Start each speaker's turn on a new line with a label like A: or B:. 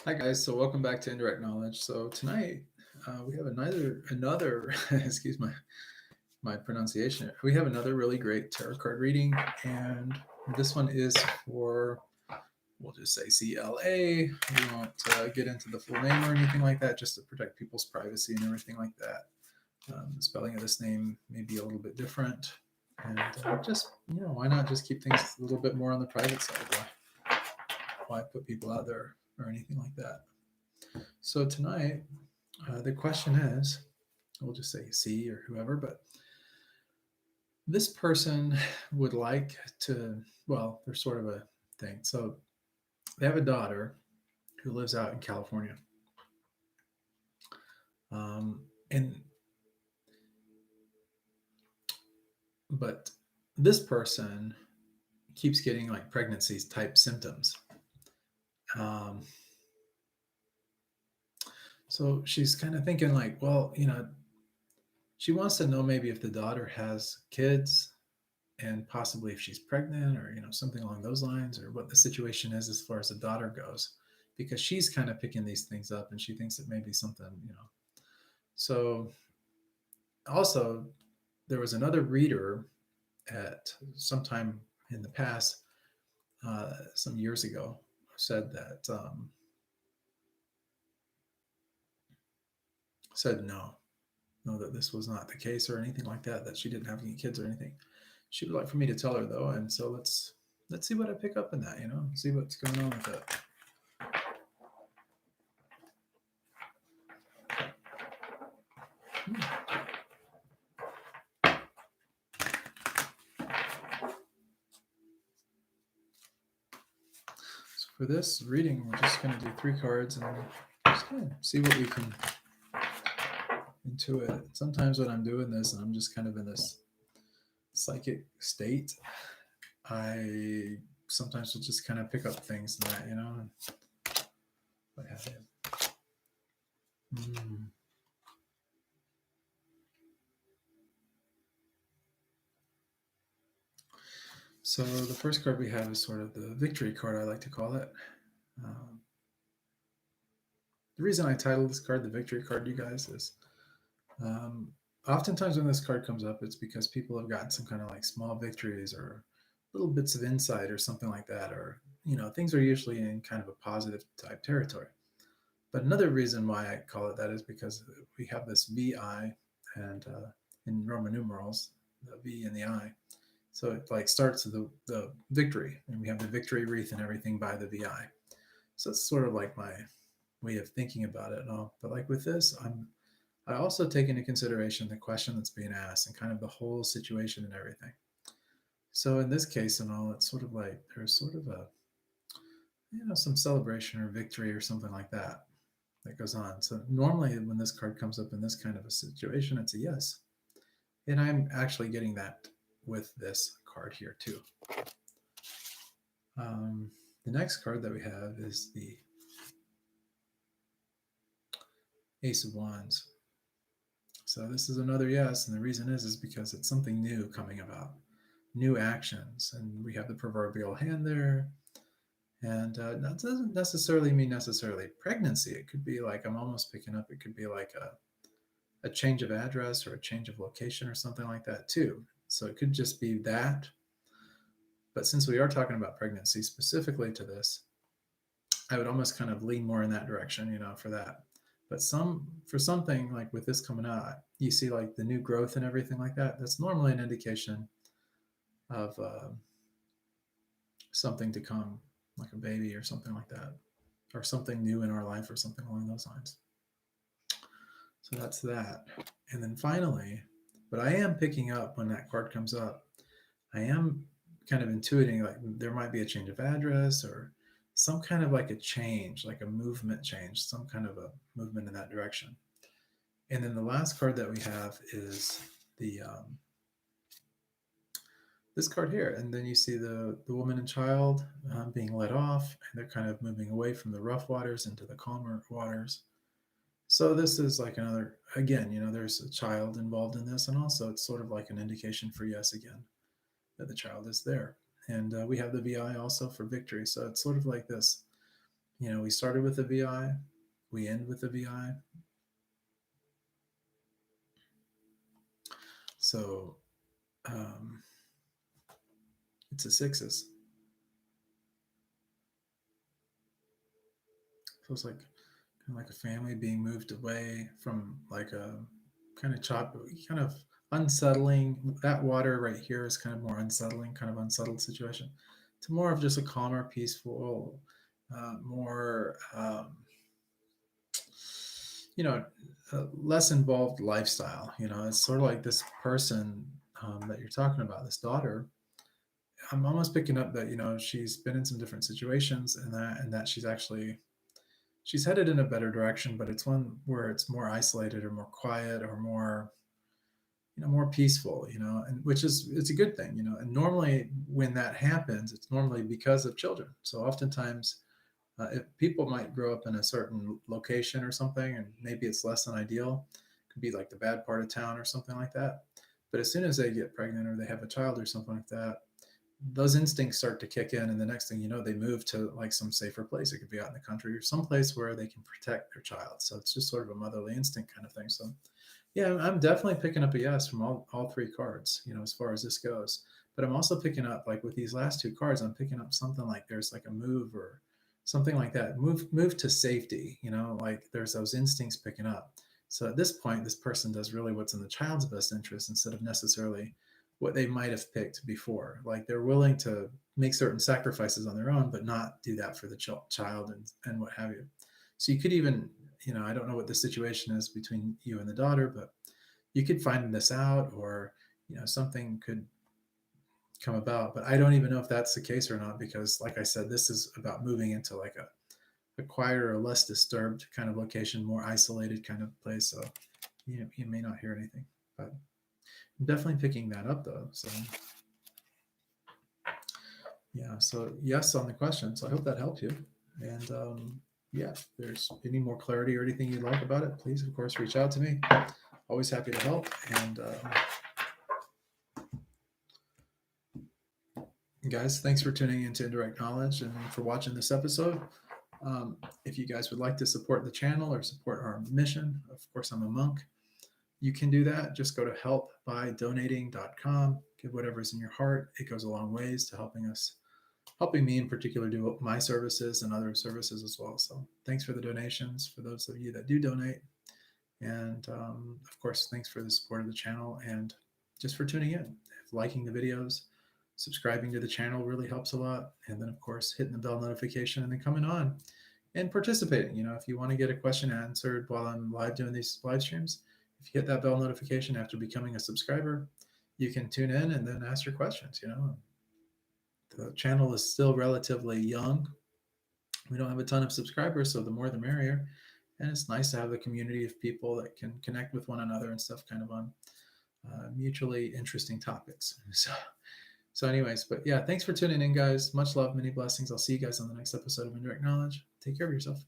A: Hi guys, so welcome back to Indirect Knowledge. So tonight we have another excuse my pronunciation. We have another really great tarot card reading, and this one is for, we'll just say CLA. We won't get into the full name or anything like that, just to protect people's privacy and everything like that. The spelling of this name may be a little bit different, and just why not just keep things a little bit more on the private side? Why put people out there or anything like that? So tonight, the question is, we'll just say C or whoever, but this person would like to, well, there's sort of a thing. So they have a daughter who lives out in California. And but this person keeps getting like pregnancies type symptoms. Um, so she's kind of thinking like, well, she wants to know maybe if the daughter has kids and possibly if she's pregnant or something along those lines, or what the situation is as far as the daughter goes, because she's kind of picking these things up and she thinks it may be something. So also there was another reader at sometime in the past, some years ago, said that said no, that this was not the case or anything like that, that she didn't have any kids or anything. She would like for me to tell her though, and so let's see what I pick up in that, see what's going on with it. So for this reading, we're just going to do 3 cards and just kind of see what we can intuit. Sometimes when I'm doing this and I'm just kind of in this psychic state, I sometimes will just kind of pick up things in that, and what have you. So the first card we have is sort of the victory card, I like to call it. Um, the reason I titled this card the victory card, you guys, is um, oftentimes when this card comes up, it's because people have gotten some kind of like small victories or little bits of insight or something like that, or things are usually in kind of a positive type territory. But another reason why I call it that is because we have this VI, and in Roman numerals, the V and the I. So it like starts the victory, and we have the victory wreath and everything by the VI. So it's sort of like my way of thinking about it and all. But like with this, I also take into consideration the question that's being asked and kind of the whole situation and everything. So in this case and all, it's sort of like there's sort of a some celebration or victory or something like that that goes on. So normally when this card comes up in this kind of a situation, it's a yes. And I'm actually getting that with this card here too. The next card that we have is the Ace of Wands. So this is another yes, and the reason is because it's something new coming about, new actions, and we have the proverbial hand there. And that doesn't necessarily mean necessarily pregnancy. It could be like I'm almost picking up. It could be like a change of address or a change of location or something like that too. So it could just be that. But since we are talking about pregnancy specifically to this, I would almost kind of lean more in that direction, for that. But for something like with this coming out, you see like the new growth and everything like that. That's normally an indication of something to come, like a baby or something like that, or something new in our life or something along those lines. So that's that. And then finally, but I am picking up when that card comes up, I am kind of intuiting like there might be a change of address or some kind of like a change, like a movement change, some kind of a movement in that direction. And then the last card that we have is the this card here, and then you see the woman and child being let off, and they're kind of moving away from the rough waters into the calmer waters. So this is like another, again, there's a child involved in this, and also it's sort of like an indication for yes again, that the child is there. And we have the VI also for victory. So it's sort of like this, we started with a VI, we end with a VI. So it's a sixes. So it's like kind of like a family being moved away from like a kind of unsettling. That water right here is kind of more unsettling, kind of unsettled situation, to more of just a calmer, peaceful, more less involved lifestyle. It's sort of like this person that you're talking about, this daughter. I'm almost picking up that she's been in some different situations, and that she's headed in a better direction, but it's one where it's more isolated or more quiet or more peaceful, and which is it's a good thing. And normally when that happens, it's normally because of children. So oftentimes, if people might grow up in a certain location or something, and maybe it's less than ideal, it could be like the bad part of town or something like that. But as soon as they get pregnant or they have a child or something like that, those instincts start to kick in, and the next thing you know, they move to like some safer place. It could be out in the country or someplace where they can protect their child. So it's just sort of a motherly instinct kind of thing. So yeah, I'm definitely picking up a yes from all three cards, as far as this goes. But I'm also picking up, like with these last two cards, I'm picking up something like there's like a move or something like that. Move to safety, like there's those instincts picking up. So at this point, this person does really what's in the child's best interest instead of necessarily what they might have picked before. Like they're willing to make certain sacrifices on their own, but not do that for the child and what have you. So you could even, I don't know what the situation is between you and the daughter, but you could find this out, or something could come about. But I don't even know if that's the case or not, because like I said, this is about moving into like a quieter or less disturbed kind of location, more isolated kind of place. So you may not hear anything, but I'm definitely picking that up though. So yeah, so yes on the question. So I hope that helped you. And yeah, if there's any more clarity or anything you'd like about it, please, of course, reach out to me. Always happy to help. And guys, thanks for tuning into Indirect Knowledge and for watching this episode. If you guys would like to support the channel or support our mission, of course, I'm a monk. You can do that. Just go to helpbydonating.com. Give whatever's in your heart. It goes a long ways to helping me in particular do my services and other services as well. So thanks for the donations for those of you that do donate. And of course, thanks for the support of the channel and just for tuning in. Liking the videos, subscribing to the channel really helps a lot. And then, of course, hitting the bell notification and then coming on and participating. If you want to get a question answered while I'm live doing these live streams, if you hit that bell notification after becoming a subscriber, you can tune in and then ask your questions. The channel is still relatively young. We don't have a ton of subscribers, so the more the merrier. And it's nice to have a community of people that can connect with one another and stuff, kind of on mutually interesting topics. So anyways, but yeah, thanks for tuning in, guys. Much love, many blessings. I'll see you guys on the next episode of Indirect Knowledge. Take care of yourself.